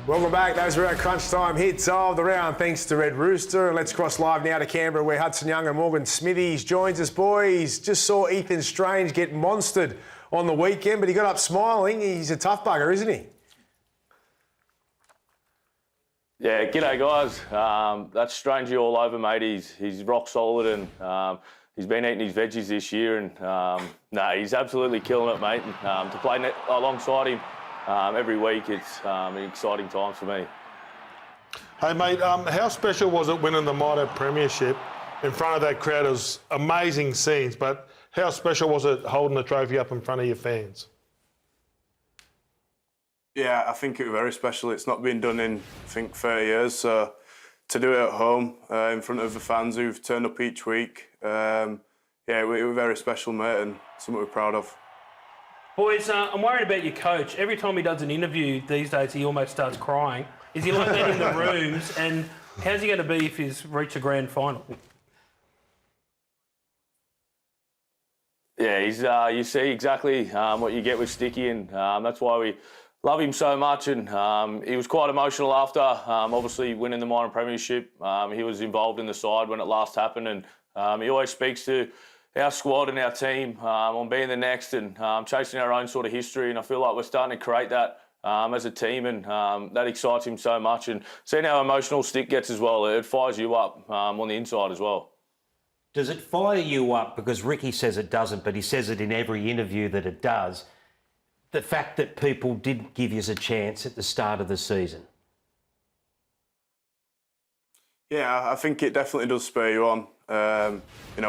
Welcome back. Those are our crunch time hits of the round. Thanks to Red Rooster. And let's cross live now to Canberra, where Hudson Young and Morgan Smithies joins us, boys. Just saw Ethan Strange get monstered on the weekend, but he got up smiling. He's a tough bugger, isn't he? Yeah, g'day guys. That's Strangey all over, mate. He's rock solid and he's been eating his veggies this year, and he's absolutely killing it, mate. And to play alongside him every week, it's an exciting time for me. Hey mate, how special was it winning the Minor Premiership in front of that crowd? It was amazing scenes, but how special was it holding the trophy up in front of your fans? Yeah, I think it was very special. It's not been done in, I think, 30 years. So to do it at home in front of the fans who've turned up each week, it was very special, mate, and something we're proud of. Boys, I'm worried about your coach. Every time he does an interview these days, he almost starts crying. Is he like that in the rooms? And how's he going to be if he's reached a grand final? Yeah, you see exactly what you get with Sticky, and that's why we love him so much. And he was quite emotional after, obviously, winning the Minor Premiership. He was involved in the side when it last happened, and he always speaks to our squad and our team on being the next and chasing our own sort of history. And I feel like we're starting to create that as a team, and that excites him so much. And seeing how emotional Stick gets as well, it fires you up on the inside as well. Does it fire you up? Because Ricky says it doesn't, but he says it in every interview that it does. The fact that people didn't give you a chance at the start of the season. Yeah, I think it definitely does spur you on.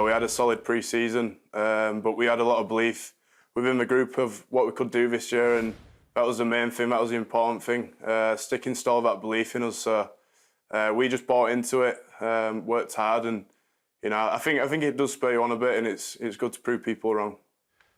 We had a solid pre-season, but we had a lot of belief within the group of what we could do this year, and that was the main thing, that was the important thing. Stick installed that belief in us, so we just bought into it, worked hard, and I think it does spur you on a bit, and it's good to prove people wrong.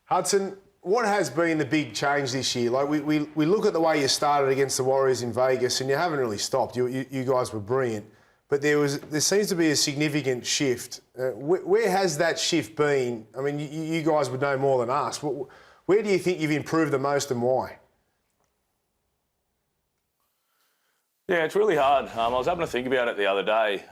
Hudson, what has been the big change this year? Like we look at the way you started against the Warriors in Vegas, and you haven't really stopped. You guys were brilliant, but there seems to be a significant shift. Where has that shift been? I mean, you guys would know more than us. Where do you think you've improved the most, and why? Yeah, it's really hard. I was having to think about it the other day.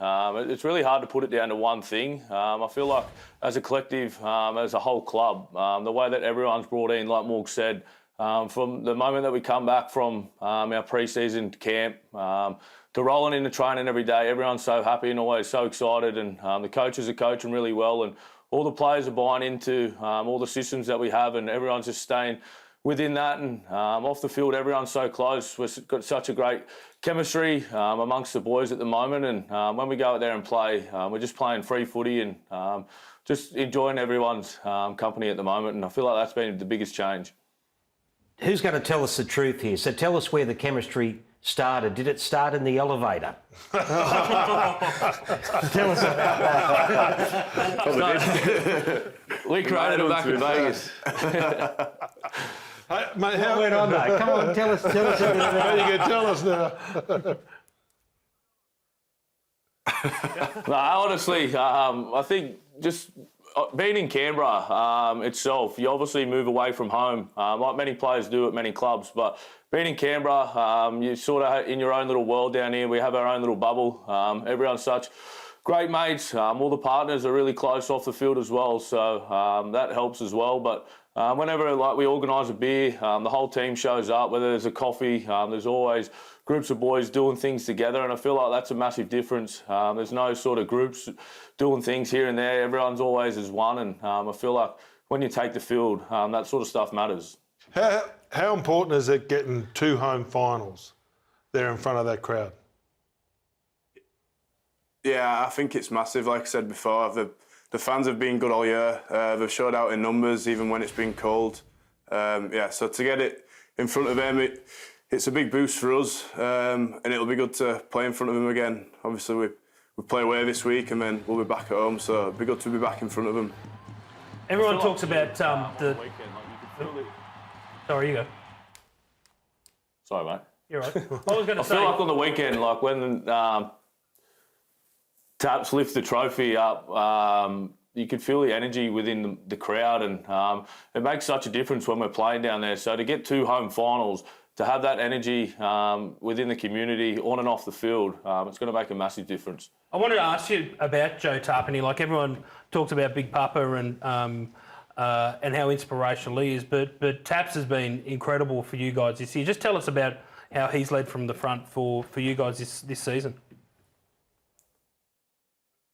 It's really hard to put it down to one thing. I feel like as a collective, as a whole club, the way that everyone's brought in, like Morg said, from the moment that we come back from our pre-season camp to rolling into training every day, everyone's so happy and always so excited, and the coaches are coaching really well, and all the players are buying into all the systems that we have, and everyone's just staying within that, and off the field, everyone's so close. We've got such a great chemistry amongst the boys at the moment, and when we go out there and play, we're just playing free footy and just enjoying everyone's company at the moment, and I feel like that's been the biggest change. Who's going to tell us the truth here? So tell us where the chemistry started. Did it start in the elevator? Tell us about that. We created it back in Vegas. Hey, mate, What went on though? Come on, tell us. How you can tell us now? No, honestly, I think just being in Canberra itself, you obviously move away from home, like many players do at many clubs, but being in Canberra, you're sort of in your own little world down here. We have our own little bubble. Everyone's such great mates. All the partners are really close off the field as well, so that helps as well. But whenever we organise a beer, the whole team shows up. Whether there's a coffee, there's always groups of boys doing things together, and I feel like that's a massive difference. There's no sort of groups doing things here and there. Everyone's always as one, and I feel like when you take the field, that sort of stuff matters. How important is it getting 2 home finals there in front of that crowd? Yeah, I think it's massive. Like I said before, the fans have been good all year. They've showed out in numbers even when it's been cold. So to get it in front of them, it's a big boost for us, and it'll be good to play in front of them again. Obviously, we play away this week, and then we'll be back at home, so it'll be good to be back in front of them. Everyone talks about the... Sorry, you go. Sorry, mate. You're right. I was going to say... I feel like on the weekend, like when Taps lift the trophy up, you could feel the energy within the crowd, and it makes such a difference when we're playing down there. So to get 2 home finals to have that energy within the community, on and off the field, it's going to make a massive difference. I wanted to ask you about Joe Tapine. Like, everyone talks about Big Papa and how inspirational he is, but Taps has been incredible for you guys this year. Just tell us about how he's led from the front for you guys this season.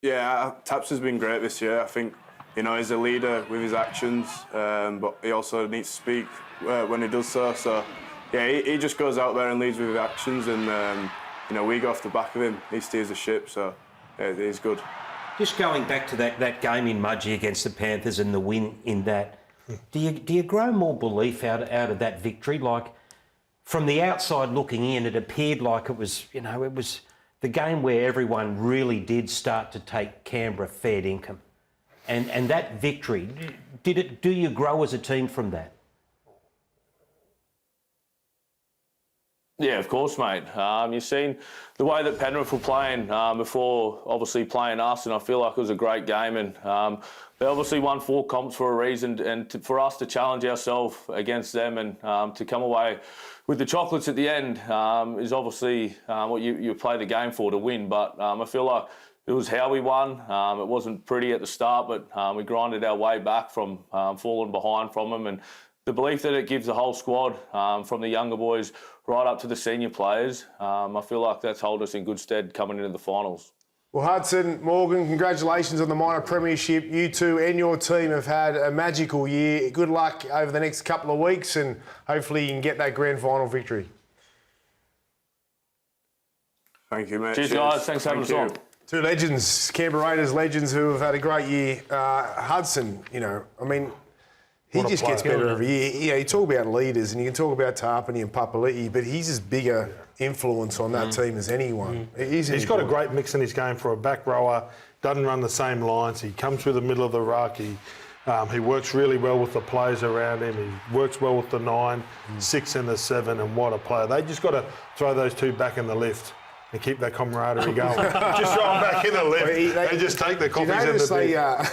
Yeah, Taps has been great this year. I think, he's a leader with his actions, but he also needs to speak when he does so. So, yeah, he just goes out there and leads with his actions, and, we go off the back of him. He steers the ship, so yeah, he's good. Just going back to that game in Mudgee against the Panthers and the win in that, do you grow more belief out of that victory? Like, from the outside looking in, it appeared like it was the game where everyone really did start to take Canberra fair income. And that victory, do you grow as a team from that? Yeah, of course, mate. You've seen the way that Penrith were playing before, obviously playing us, and I feel like it was a great game. And they obviously won 4 comps for a reason, and for us to challenge ourselves against them and to come away with the chocolates at the end is obviously what you play the game for, to win. But I feel like it was how we won. It wasn't pretty at the start, but we grinded our way back from falling behind from them. And the belief that it gives the whole squad, from the younger boys right up to the senior players, I feel like that's held us in good stead coming into the finals. Well, Hudson, Morgan, congratulations on the minor premiership. You two and your team have had a magical year. Good luck over the next couple of weeks, and hopefully you can get that grand final victory. Thank you, mate. Cheers, guys. Thanks for having us on. 2 legends, Canberra Raiders legends who have had a great year. Hudson, he just gets better every year. You talk about leaders, and you can talk about Tapine and Papali'i, but he's as bigger influence on that team as anyone. He's got a great mix in his game for a back rower. Doesn't run the same lines. He comes through the middle of the ruck. He works really well with the players around him. He works well with the 9, 6 and the 7, and what a player. They just got to throw those 2 back in the lift and keep that camaraderie going. Just throw them back in the lift and just take the coffees in the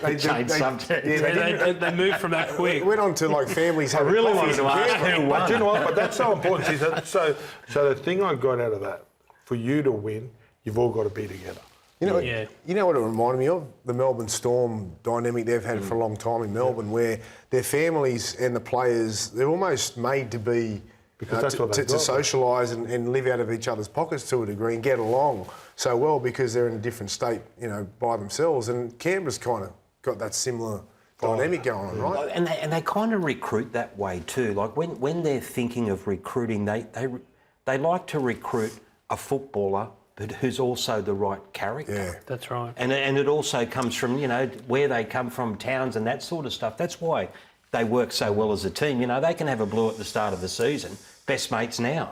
They changed subject. They moved from that quick. It went on to like families. I really wanted to ask who won. But you know what? But that's so important. So the thing I got out of that, for you to win, you've all got to be together. You know what it reminded me of? The Melbourne Storm dynamic they've had for a long time in Melbourne, where their families and the players, they're almost made to be Because that's what to socialise and live out of each other's pockets to a degree and get along so well because they're in a different state, by themselves. And Canberra's kind of got that similar dynamic going on, right? And they kind of recruit that way too. Like when they're thinking of recruiting, they like to recruit a footballer but who's also the right character. Yeah. That's right. And it also comes from, where they come from, towns and that sort of stuff. That's why they work so well as a team. They can have a blue at the start of the season, best mates now.